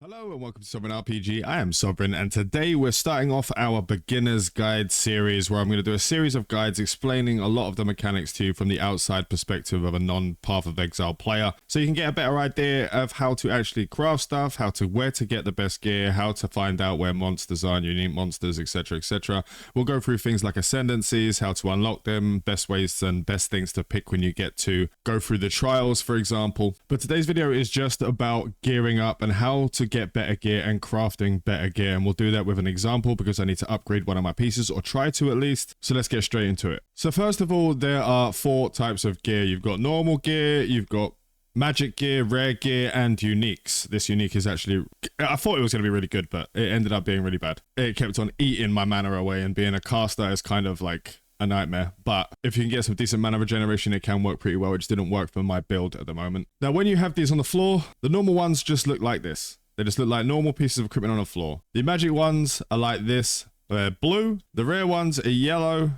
Hello and welcome to Sovereign RPG. I am Sovereign and today we're starting off our beginner's guide series where I'm going to do a series of guides explaining a lot of the mechanics to you from the outside perspective of a non-Path of Exile player, so you can get a better idea of how to actually craft stuff, where to get the best gear, how to find out where monsters are, unique monsters, etc, etc. We'll go through things like ascendancies, how to unlock them, best ways and best things to pick when you get to go through the trials, for example. But today's video is just about gearing up and how to get better gear and crafting better gear, and we'll do that with an example because I need to upgrade one of my pieces, or try to at least. So let's get straight into it. So first of all, there are 4 types of gear. You've got normal gear, you've got magic gear, rare gear, and uniques. This unique is actually, I thought it was going to be really good, but it ended up being really bad. It kept on eating my mana away, and being a caster is kind of like a nightmare, but if you can get some decent mana regeneration, it can work pretty well. It just didn't work for my build at the moment. Now when you have these on the floor, the normal ones just look like this. They just look like normal pieces of equipment on the floor. The magic ones are like this. They're blue. The rare ones are yellow.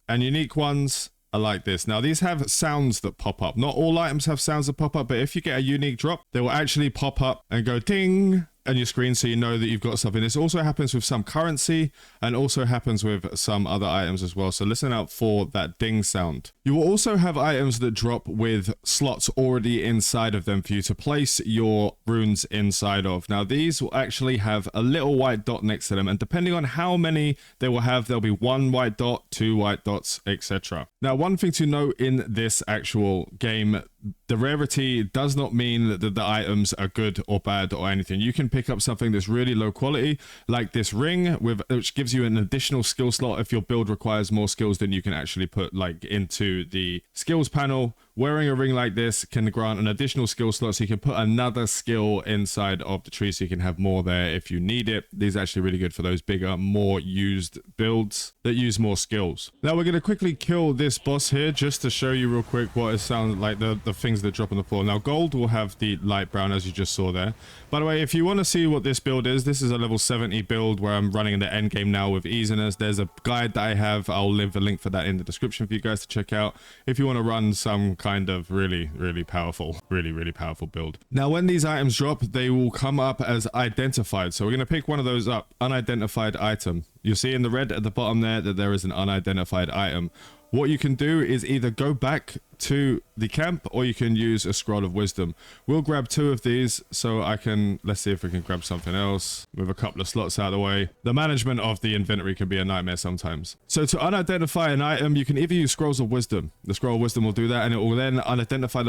And unique ones are like this. Now, these have sounds that pop up. Not all items have sounds that pop up, but if you get a unique drop, they will actually pop up and go ding on your screen, so you know that you've got something. This also happens with some currency and also happens with some other items as well, so listen out for that ding sound. You will also have items that drop with slots already inside of them for you to place your runes inside of. Now these will actually have a little white dot next to them, and depending on how many they will have, there'll be 1 white dot, 2 white dots, etc. Now one thing to note in this actual game, the rarity does not mean that the items are good or bad or anything. You can pick up something that's really low quality, like this ring, which gives you an additional skill slot. If your build requires more skills than you can actually put like into the skills panel, wearing a ring like this can grant an additional skill slot, so you can put another skill inside of the tree, so you can have more there if you need it. These are actually really good for those bigger, more used builds that use more skills. Now we're going to quickly kill this boss here just to show you real quick what it sounds like, the things that drop on the floor. Now gold will have the light brown, as you just saw there. By the way, if you want to see what this build is, this is a level 70 build where I'm running in the end game now with easiness. There's a guide that I have. I'll leave a link for that in the description for you guys to check out if you want to run some kind of really powerful build. Now when these items drop, they will come up as identified, so we're going to pick one of those up. Unidentified item. You'll see in the red at the bottom there that there is an unidentified item. What you can do is either go back to the camp, or you can use a scroll of wisdom. We'll grab 2 of these, so I can, let's see if we can grab something else with a couple of slots out of the way. The management of the inventory can be a nightmare sometimes. So to unidentify an item, you can either use scrolls of wisdom. The scroll of wisdom will do that, and it will then unidentify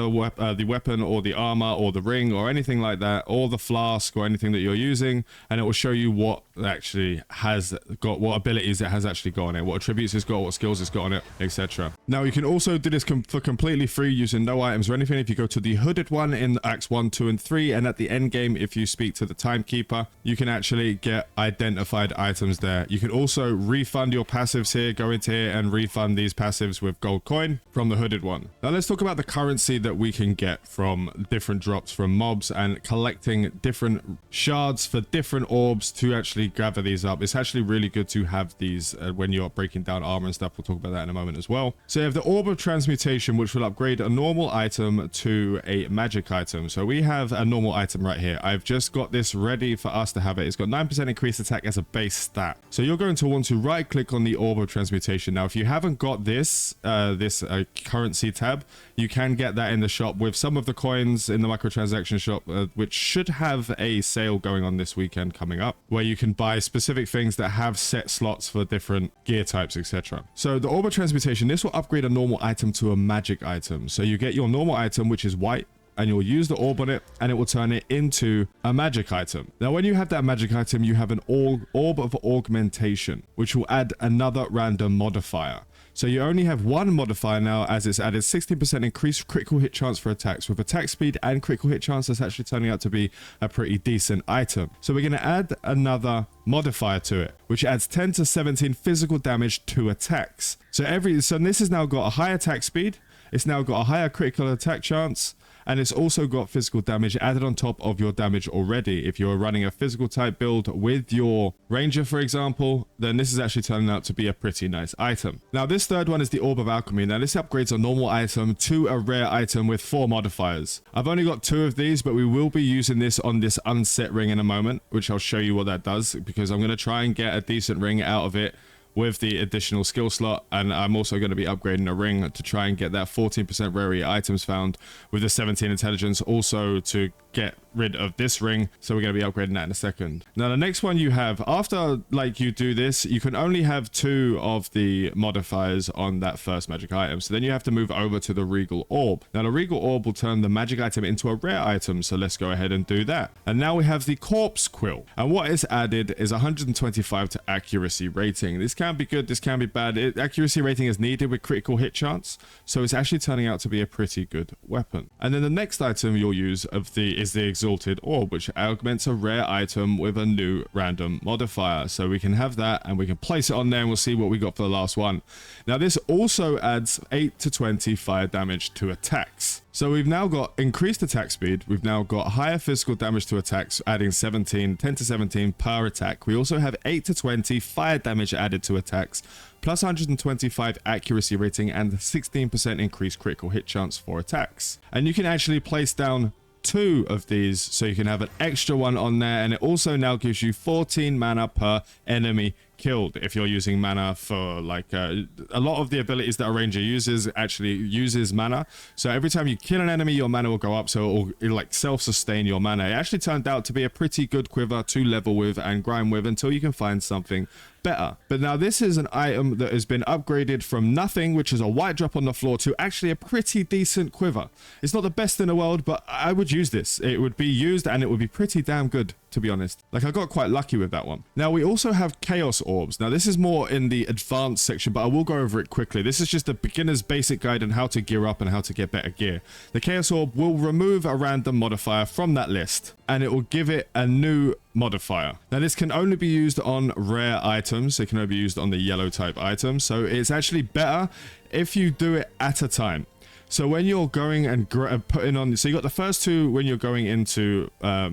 the weapon or the armor or the ring or anything like that, or the flask or anything that you're using, and it will show you what actually has got, what abilities it has actually got on it, what attributes it's got, what skills it's got on it, etc. Now you can also do this for completely free using no items or anything. If you go to the hooded one in acts 1, 2 and 3, and at the end game, if you speak to the timekeeper, you can actually get identified items there. You can also refund your passives here. Go into here and refund these passives with gold coin from the hooded one. Now let's talk about the currency that we can get from different drops from mobs and collecting different shards for different orbs to actually gather these up. It's actually really good to have these when you're breaking down armor and stuff. We'll talk about that in a moment as well. So you have the orb of transmutation, which will upgrade a normal item to a magic item. So we have a normal item right here. I've just got this ready for us to have it. It's got 9% increased attack as a base stat. So you're going to want to right click on the orb of transmutation. Now if you haven't got this currency tab, you can get that in the shop with some of the coins in the microtransaction shop, which should have a sale going on this weekend coming up, where you can buy specific things that have set slots for different gear types, etc. So the orb of transmutation, this will upgrade a normal item to a magic item. So you get your normal item, which is white, and you'll use the orb on it, and it will turn it into a magic item. Now when you have that magic item, you have an orb of augmentation, which will add another random modifier. So you only have 1 modifier now, as it's added 16% increased critical hit chance for attacks. With attack speed and critical hit chance, that's actually turning out to be a pretty decent item. So we're going to add another modifier to it, which adds 10 to 17 physical damage to attacks. So this has now got a higher attack speed, it's now got a higher critical attack chance, and it's also got physical damage added on top of your damage already. If you're running a physical type build with your ranger, for example, then this is actually turning out to be a pretty nice item. Now this third one is the Orb of Alchemy. Now this upgrades a normal item to a rare item with 4 modifiers. I've only got 2 of these, but we will be using this on this unset ring in a moment, which I'll show you what that does, because I'm going to try and get a decent ring out of it with the additional skill slot, and I'm also going to be upgrading a ring to try and get that 14% rarity items found with the 17 intelligence, also to get rid of this ring. So we're going to be upgrading that in a second. Now the next one you have, after like you do this, you can only have 2 of the modifiers on that first magic item, so then you have to move over to the Regal Orb. Now the Regal Orb will turn the magic item into a rare item, so let's go ahead and do that. And now we have the Corpse Quill, and what is added is 125 to accuracy rating. This can be good, this can be bad. Accuracy rating is needed with critical hit chance, so it's actually turning out to be a pretty good weapon. And then the next item you'll use is the Exalted Orb, which augments a rare item with a new random modifier. So we can have that and we can place it on there, and we'll see what we got for the last one. Now this also adds 8 to 20 fire damage to attacks. So we've now got increased attack speed, we've now got higher physical damage to attacks, adding 10 to 17 per attack. We also have 8 to 20 fire damage added to attacks, plus 125 accuracy rating and 16% increased critical hit chance for attacks. And you can actually place down 2 of these, so you can have an extra one on there, and it also now gives you 14 mana per enemy killed. If you're using mana for like a lot of the abilities that a ranger uses actually uses mana, so every time you kill an enemy your mana will go up, so it'll like self-sustain your mana. It actually turned out to be a pretty good quiver to level with and grind with until you can find something better. But now this is an item that has been upgraded from nothing, which is a white drop on the floor, to actually a pretty decent quiver. It's not the best in the world, but I would use this. It would be used and it would be pretty damn good, to be honest. Like, I got quite lucky with that one. Now we also have Chaos Orbs. Now this is more in the advanced section, but I will go over it quickly. This is just a beginner's basic guide on how to gear up and how to get better gear. The Chaos Orb will remove a random modifier from that list, and it will give it a new modifier. Now this can only be used on rare items. It can only be used on the yellow type items, so it's actually better if you do it at a time. So when you're going and putting on, so you got the first 2 when you're going into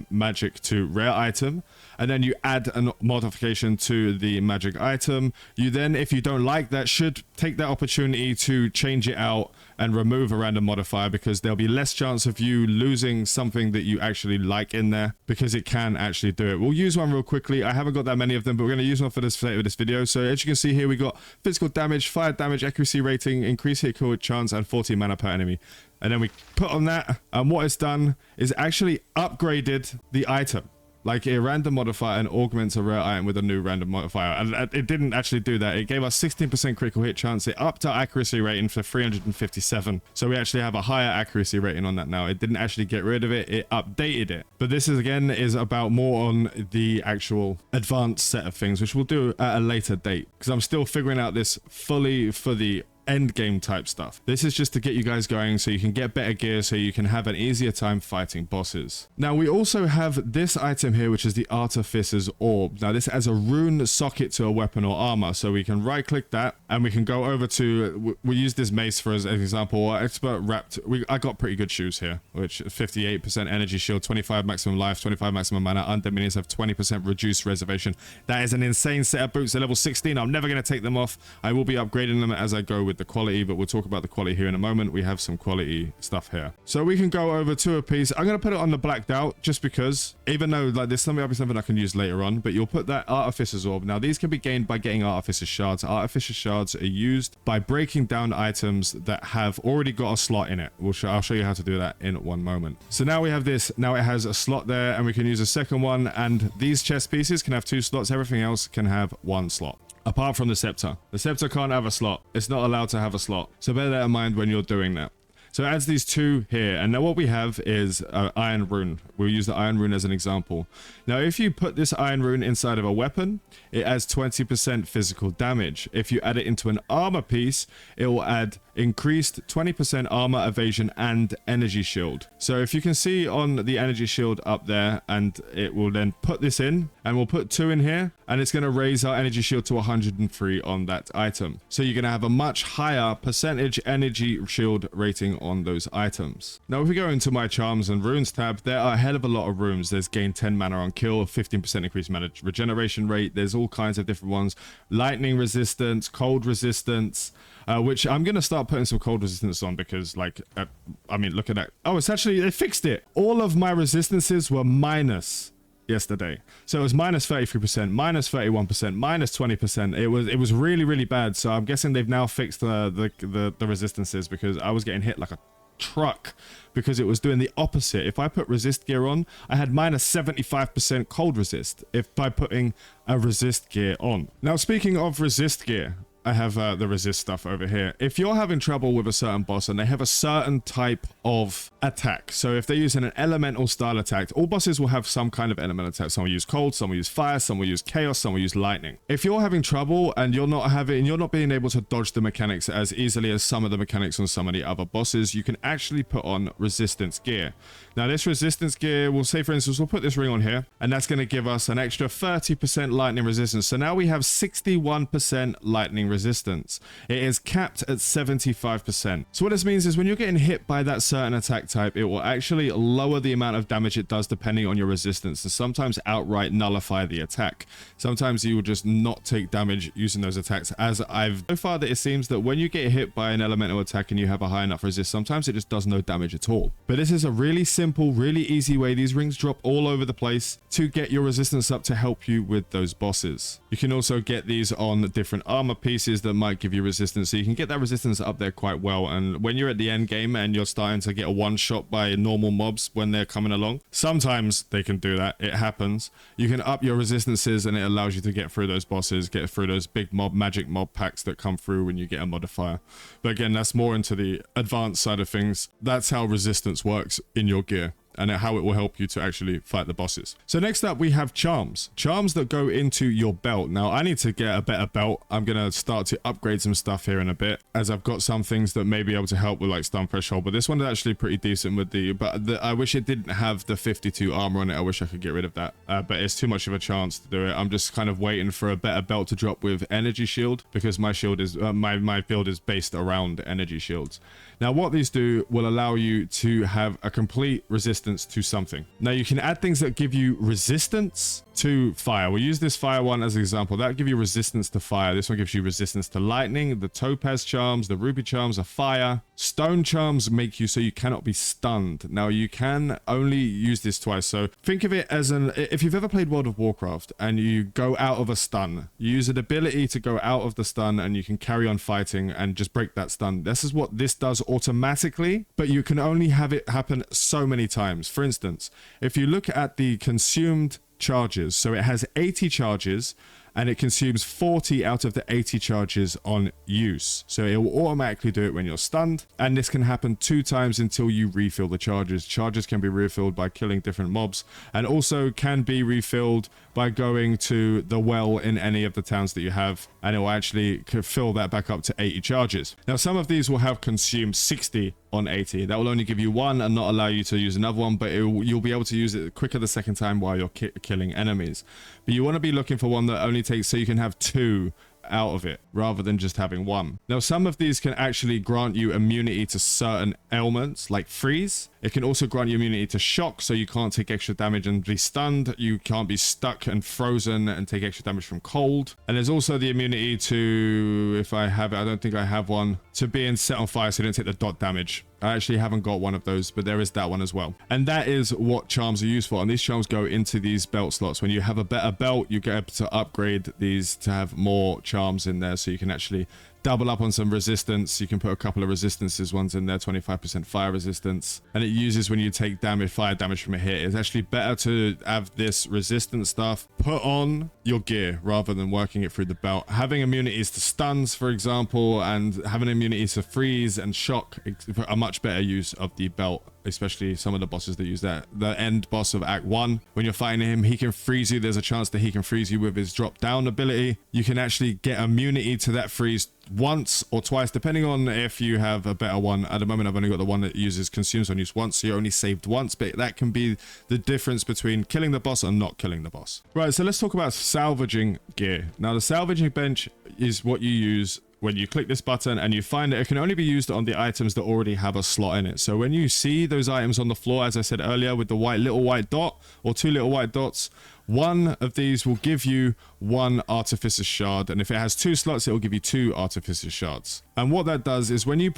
magic to rare item, and then you add a modification to the magic item. You then, if you don't like that, should take that opportunity to change it out and remove a random modifier, because there'll be less chance of you losing something that you actually like in there, because it can actually do it. We'll use one real quickly. I haven't got that many of them, but we're going to use one for this video. So as you can see here, we got physical damage, fire damage, accuracy rating, increased hit kill chance, and 14 mana per enemy. And then we put on that, and what it's done is actually upgraded the item. Like a random modifier and augments a rare item with a new random modifier. And it didn't actually do that. It gave us 16% critical hit chance. It upped our accuracy rating for 357. So we actually have a higher accuracy rating on that now. It didn't actually get rid of it. It updated it. But this is, again, is about more on the actual advanced set of things, which we'll do at a later date, because I'm still figuring out this fully for the end game type stuff. This is just to get you guys going so you can get better gear, so you can have an easier time fighting bosses. Now we also have this item here, which is the Artificer's Orb. Now this adds a rune socket to a weapon or armor, so we can right click that and we can go over to, we use this mace for as an example. Expert wrapped, I got pretty good shoes here, which 58% energy shield, 25 maximum life, 25 maximum mana. Undead minions have 20% reduced reservation. That is an insane set of boots at level 16. I'm never going to take them off. I will be upgrading them as I go with the quality, but we'll talk about the quality here in a moment. We have some quality stuff here, so we can go over to a piece. I'm going to put it on the blacked out just because, even though like there's something I can use later on, but you'll put that Artificer's Orb. Now these can be gained by getting Artificer Shards. Artificer Shards are used by breaking down items that have already got a slot in it. I'll show you how to do that in one moment. So now we have this. Now it has a slot there, and we can use a second one, and these chest pieces can have 2 slots. Everything else can have 1 slot. Apart from the scepter. The scepter can't have a slot. It's not allowed to have a slot. So bear that in mind when you're doing that. So it adds these 2 here. And now what we have is Iron Rune. We'll use the Iron Rune as an example. Now if you put this Iron Rune inside of a weapon, it adds 20% physical damage. If you add it into an armor piece, it will add increased 20% armor, evasion, and energy shield. So if you can see on the energy shield up there, and it will then put this in, and we'll put 2 in here, and it's going to raise our energy shield to 103 on that item. So you're going to have a much higher percentage energy shield rating on those items. Now if we go into my charms and runes tab, there are a hell of a lot of runes. There's gain 10 mana on kill, 15% increased mana regeneration rate. There's all kinds of different ones. Lightning resistance, cold resistance, which I'm going to start putting some cold resistance on because, like, I mean, look at that. Oh, it's actually, they fixed it. All of my resistances were minus yesterday. So it was minus 33%, minus 31%, minus 20%. It was really, really bad. So I'm guessing they've now fixed the resistances, because I was getting hit like a truck because it was doing the opposite. If I put resist gear on, I had minus 75% cold resist if by putting a resist gear on. Now, speaking of resist gear, I have the resist stuff over here. If you're having trouble with a certain boss and they have a certain type of attack, so if they're using an elemental style attack, all bosses will have some kind of elemental attack. Some will use cold, some will use fire, some will use chaos, some will use lightning. If you're having trouble and you're not being able to dodge the mechanics as easily as some of the mechanics on some of the other bosses, you can actually put on resistance gear. Now this resistance gear, we'll say for instance, we'll put this ring on here, and that's going to give us an extra 30% lightning resistance. So now we have 61% lightning resistance. It is capped at 75%. So what this means is when you're getting hit by that certain attack type, it will actually lower the amount of damage it does depending on your resistance, and sometimes outright nullify the attack. Sometimes you will just not take damage using those attacks, as so far that it seems that when you get hit by an elemental attack and you have a high enough resist, sometimes it just does no damage at all. But this is a really simple, really easy way. These rings drop all over the place to get your resistance up to help you with those bosses. You can also get these on different armor pieces that might give you resistance, so you can get that resistance up there quite well. And when you're at the end game and you're starting to get a one shot by normal mobs when they're coming along, sometimes they can do that, it happens, you can up your resistances and it allows you to get through those bosses, get through those big magic mob packs that come through when you get a modifier. But again, that's more into the advanced side of things. That's how resistance works in your gear, and how it will help you to actually fight the bosses. So next up we have charms. Charms that go into your belt. Now I need to get a better belt. I'm going to start to upgrade some stuff here in a bit, as I've got some things that may be able to help with like stun threshold, but this one is actually pretty decent with I wish it didn't have the 52 armor on it. I wish I could get rid of that, but it's too much of a chance to do it. I'm just kind of waiting for a better belt to drop with energy shield, because my shield is my build is based around energy shields. Now what these do will allow you to have a complete resistance to something. Now you can add things that give you resistance to fire. We'll use this fire one as an example. That'll give you resistance to fire. This one gives you resistance to lightning. The topaz charms, the ruby charms are fire. Stone charms make you so you cannot be stunned. Now you can only use this twice. So think of it as if you've ever played World of Warcraft and you go out of a stun, you use an ability to go out of the stun and you can carry on fighting and just break that stun. This is what this does automatically, but you can only have it happen so many times. For instance, if you look at the consumed charges, so it has 80 charges and it consumes 40 out of the 80 charges on use. So it will automatically do it when you're stunned, and this can happen 2 times until you refill the charges. Charges can be refilled by killing different mobs, and also can be refilled by going to the well in any of the towns that you have, and it will actually fill that back up to 80 charges. Now some of these will have consumed 60 on 80. That will only give you one and not allow you to use another one, but you'll be able to use it quicker the second time while you're killing enemies. But you want to be looking for one that only takes, so you can have 2 out of it rather than just having 1. Now some of these can actually grant you immunity to certain ailments like freeze. It can also grant you immunity to shock, so you can't take extra damage and be stunned. You can't be stuck and frozen and take extra damage from cold. And there's also the immunity to, if I have it, I don't think I have one, to being set on fire so you don't take the dot damage. I actually haven't got one of those, but there is that one as well. And that is what charms are used for. And these charms go into these belt slots. When you have a better belt, you get able to upgrade these to have more charms in there, so you can actually double up on some resistance. You can put a couple of resistances ones in there, 25% fire resistance, and it uses when you take damage, fire damage from a hit. It's actually better to have this resistance stuff put on your gear rather than working it through the belt. Having immunities to stuns, for example, and having immunities to freeze and shock are a much better use of the belt, especially some of the bosses that use that. The end boss of Act 1, when you're fighting him, he can freeze you. There's a chance that he can freeze you with his drop down ability. You can actually get immunity to that freeze once or twice, depending on if you have a better one. At the moment, I've only got the one that consumes on use once, so you're only saved once, but that can be the difference between killing the boss and not killing the boss. Right, so let's talk about salvaging gear. Now, the salvaging bench is what you use when you click this button, and you find that it can only be used on the items that already have a slot in it. So when you see those items on the floor, as I said earlier, with the little white dot or 2 little white dots, one of these will give you 1 artificer shard, and if it has 2 slots, it will give you 2 artificer shards. And what that does is when you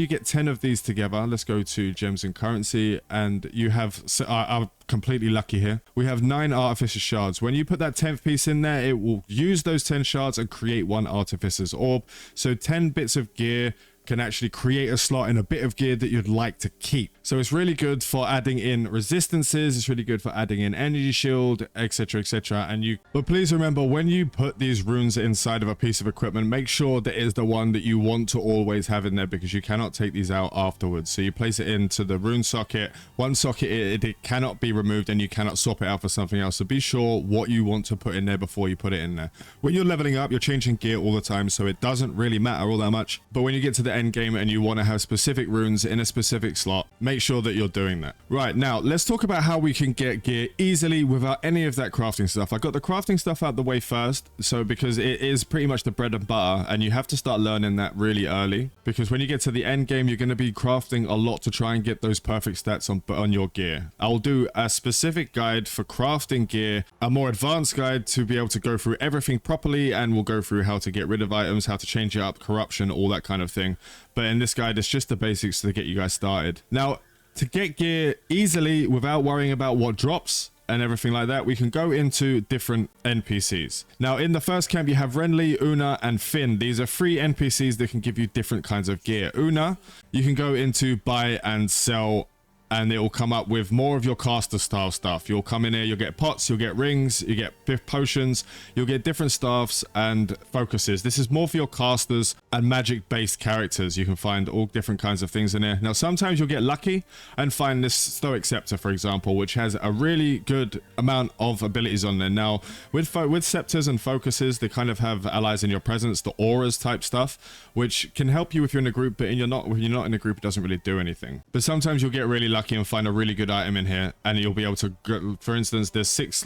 get 10 of these together, let's go to gems and currency, and you have, I'm completely lucky here, we have 9 artificer shards. When you put that 10th piece in there, it will use those 10 shards and create 1 artificer's orb. So 10 bits of gear can actually create a slot in a bit of gear that you'd like to keep. So it's really good for adding in resistances, it's really good for adding in energy shield, etc, etc. But please remember, when you put these runes inside of a piece of equipment, make sure that it is the one that you want to always have in there, because you cannot take these out afterwards. So you place it into the rune socket, one socket, it cannot be removed, and you cannot swap it out for something else. So be sure what you want to put in there before you put it in there. When you're leveling up, you're changing gear all the time, so it doesn't really matter all that much. But when you get to the end game and you want to have specific runes in a specific slot, make sure that you're doing that. Right, now let's talk about how we can get gear easily without any of that crafting stuff. I got the crafting stuff out the way first, so because it is pretty much the bread and butter, and you have to start learning that really early, because when you get to the end game, you're going to be crafting a lot to try and get those perfect stats on your gear. I'll do a specific guide for crafting gear, a more advanced guide to be able to go through everything properly, and we'll go through how to get rid of items, how to change it up, corruption, all that kind of thing. But in this guide, it's just the basics to get you guys started. Now, to get gear easily without worrying about what drops and everything like that, we can go into different NPCs. Now, in the first camp, you have Renly, Una, and Finn. These are 3 NPCs that can give you different kinds of gear. Una, you can go into buy and sell, and it will come up with more of your caster style stuff. You'll come in here, you'll get pots, you'll get rings, you get potions, you'll get different staffs and focuses. This is more for your casters and magic based characters. You can find all different kinds of things in here. Now, sometimes you'll get lucky and find this Stoic Scepter, for example, which has a really good amount of abilities on there. Now, with scepters and focuses, they kind of have allies in your presence, the auras type stuff, which can help you if you're in a group, but when you're not in a group, it doesn't really do anything. But sometimes you'll get really lucky and find a really good item in here, and you'll be able to, for instance,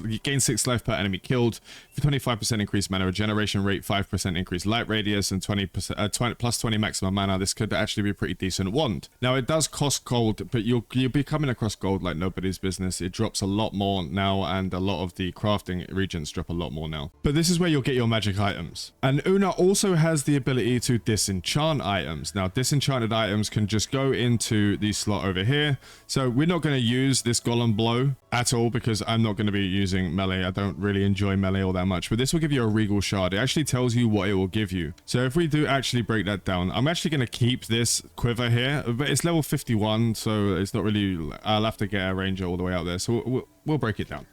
you gain 6 life per enemy killed, 25% increased mana regeneration rate, 5% increased light radius, and 20% plus 20 maximum mana. This could actually be a pretty decent wand. Now, it does cost gold, but you'll be coming across gold like nobody's business. It drops a lot more now, and a lot of the crafting regions drop a lot more now. But this is where you'll get your magic items. And Una also has the ability to disenchant items. Now, disenchanted items can just go into the slot over here. So we're not going to use this golem blow at all, because I'm not going to be using melee. I don't really enjoy melee all that much, but this will give you a regal shard. It actually tells you what it will give you. So if we do actually break that down, I'm actually going to keep this quiver here, but it's level 51, so it's not really, I'll have to get a ranger all the way out there. So we'll break it down.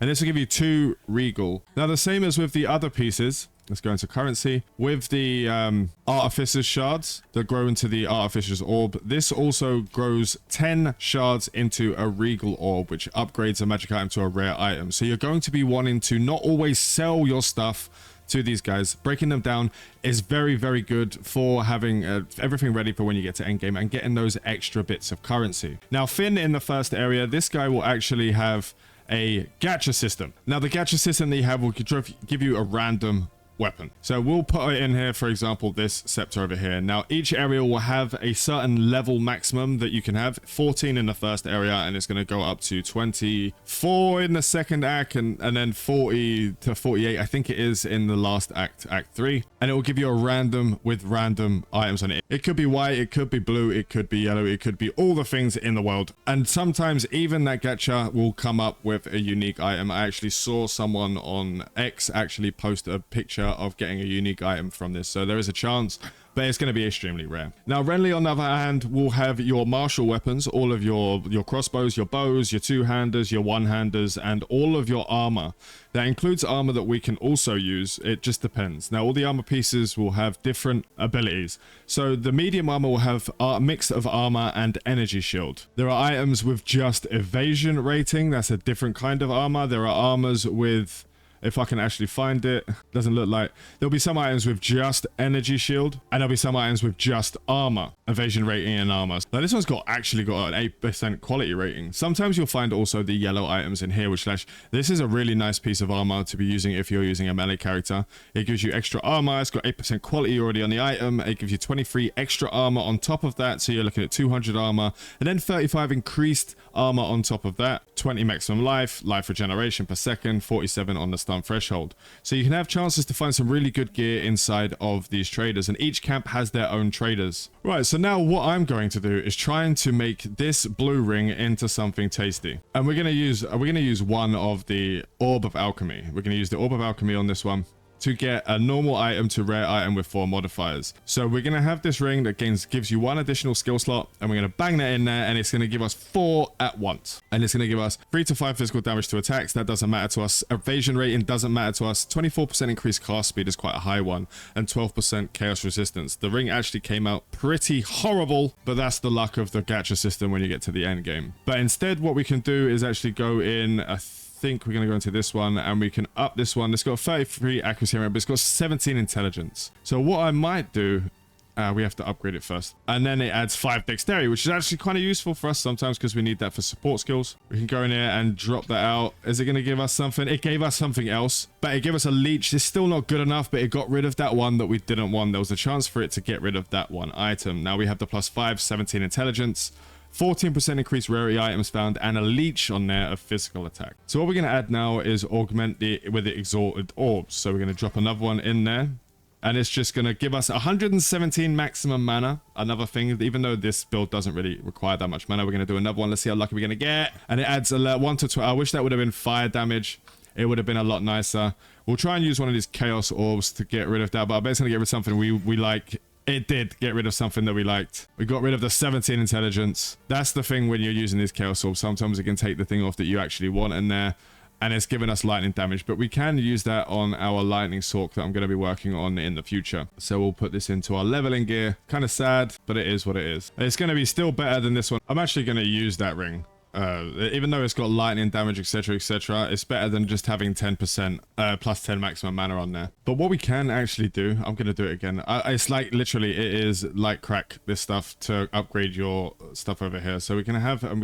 And this will give you 2 regal. Now, the same as with the other pieces, let's go into currency. With the Artificer's shards that grow into the Artificer's orb, this also grows 10 shards into a regal orb, which upgrades a magic item to a rare item. So you're going to be wanting to not always sell your stuff to these guys. Breaking them down is very, very good for having everything ready for when you get to endgame and getting those extra bits of currency. Now, Finn in the first area, this guy will actually have a Gatcha System. Now, the Gatcha System that you have will give you a random weapon. So we'll put it in here, for example, this scepter over here. Now, each area will have a certain level maximum that you can have. 14 in the first area, and it's going to go up to 24 in the second act, and then 40 to 48, I think it is, in the last act, act 3. And it will give you a random with random items on it. It could be white, it could be blue, it could be yellow, it could be all the things in the world. And sometimes even that gacha will come up with a unique item. I actually saw someone on X actually post a picture of getting a unique item from this, so there is a chance, but it's going to be extremely rare. Now, Renly, on the other hand, will have your martial weapons, all of your crossbows, your bows, your two-handers, your one-handers, and all of your armor. That includes armor that we can also use. It just depends. Now, all the armor pieces will have different abilities. So the medium armor will have a mix of armor and energy shield. There are items with just evasion rating. That's a different kind of armor. There are armors with if I can actually find it. Doesn't look like. There'll be some items with just energy shield, and there'll be some items with just armor, evasion rating, and armor. Now this one's actually got an 8% quality rating. Sometimes you'll find also the yellow items in here, which this is a really nice piece of armor to be using if you're using a melee character. It gives you extra armor. It's got 8% quality already on the item. It gives you 23 extra armor on top of that, so you're looking at 200 armor, and then 35 increased armor on top of that, 20 maximum life regeneration per second, 47 on the stun threshold. So you can have chances to find some really good gear inside of these traders, and each camp has their own traders. Right, so now what I'm going to do is trying to make this blue ring into something tasty, and we're going to use one of the Orb of Alchemy. We're going to use the Orb of Alchemy on this one to get a normal item to rare item with 4 modifiers. So we're going to have this ring that gives you 1 additional skill slot, and we're going to bang that in there, and it's going to give us 4 at once. And it's going to give us 3 to 5 physical damage to attacks. That doesn't matter to us. Evasion rating doesn't matter to us. 24% increased cast speed is quite a high one, and 12% chaos resistance. The ring actually came out pretty horrible, but that's the luck of the gacha system when you get to the end game. But instead, what we can do is actually go in think we're going to go into this one, and we can up this one. It's got 33 accuracy, but it's got 17 intelligence. So what I might do, we have to upgrade it first, and then it adds 5 dexterity, which is actually kind of useful for us sometimes because we need that for support skills. We can go in here and drop that out. Is it going to give us something? It gave us something else, but it gave us a leech. It's still not good enough, but it got rid of that one that we didn't want. There was a chance for it to get rid of that one item. Now we have the +5, 17 intelligence, 14% increased rarity items found, and a leech on there of physical attack. So what we're going to add now is augment with the exalted orbs. So we're going to drop another one in there, and it's just going to give us 117 maximum mana. Another thing, even though this build doesn't really require that much mana, we're going to do another one. Let's see how lucky we're going to get. And it adds 1 to 12. I wish that would have been fire damage. It would have been a lot nicer. We'll try and use one of these chaos orbs to get rid of that, but I bet it's going to get rid of something we like. It did get rid of something that we liked. We got rid of the 17 intelligence. That's the thing when you're using these chaos orbs. Sometimes it can take the thing off that you actually want in there, and it's giving us lightning damage, but we can use that on our lightning sork that I'm going to be working on in the future. So we'll put this into our leveling gear. Kind of sad, but it is what it is. It's going to be still better than this one. I'm actually going to use that ring. Even though it's got lightning damage, etc, etc, it's better than just having 10% plus 10 maximum mana on there. But what we can actually do, I'm gonna do it again, it's like literally it is like crack, this stuff, to upgrade your stuff over here. So we can have, and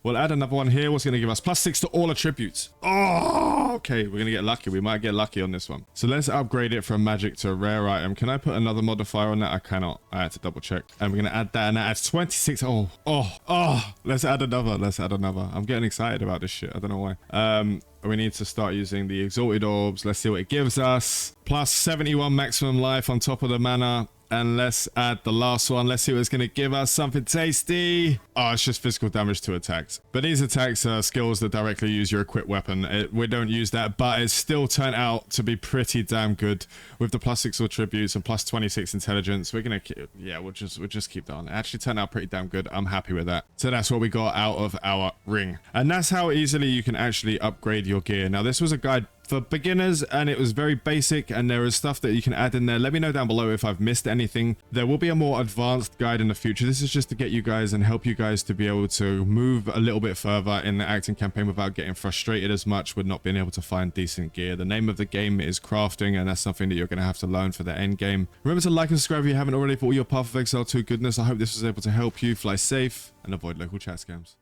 we'll add another one here. What's gonna give us +6 to all attributes. Oh, okay, we're gonna get lucky. We might get lucky on this one. So let's upgrade it from magic to a rare item. Can I put another modifier on that? I cannot. I had to double check. And we're gonna add that, and that adds 26. Let's add another. I'm getting excited about this shit. I don't know why. We need to start using the exalted orbs. Let's see what it gives us. +71 maximum life on top of the mana. And let's add the last one. Let's see what it's going to give us. Something tasty. Oh, it's just physical damage to attacks. But these attacks are skills that directly use your equipped weapon. We don't use that, but it still turned out to be pretty damn good with the +6 attributes and +26 intelligence. We're going to, yeah, we'll just keep that on. It actually turned out pretty damn good. I'm happy with that. So that's what we got out of our ring. And that's how easily you can actually upgrade your gear. Now, this was a guide for beginners, and it was very basic, and there is stuff that you can add in there. Let me know down below if I've missed anything. There will be a more advanced guide in the future. This is just to get you guys and help you guys to be able to move a little bit further in the acting campaign without getting frustrated as much with not being able to find decent gear. The name of the game is crafting, and that's something that you're going to have to learn for the end game. Remember to like and subscribe if you haven't already for all your Path of Exile 2 goodness. I hope this was able to help you. Fly safe and avoid local chat scams.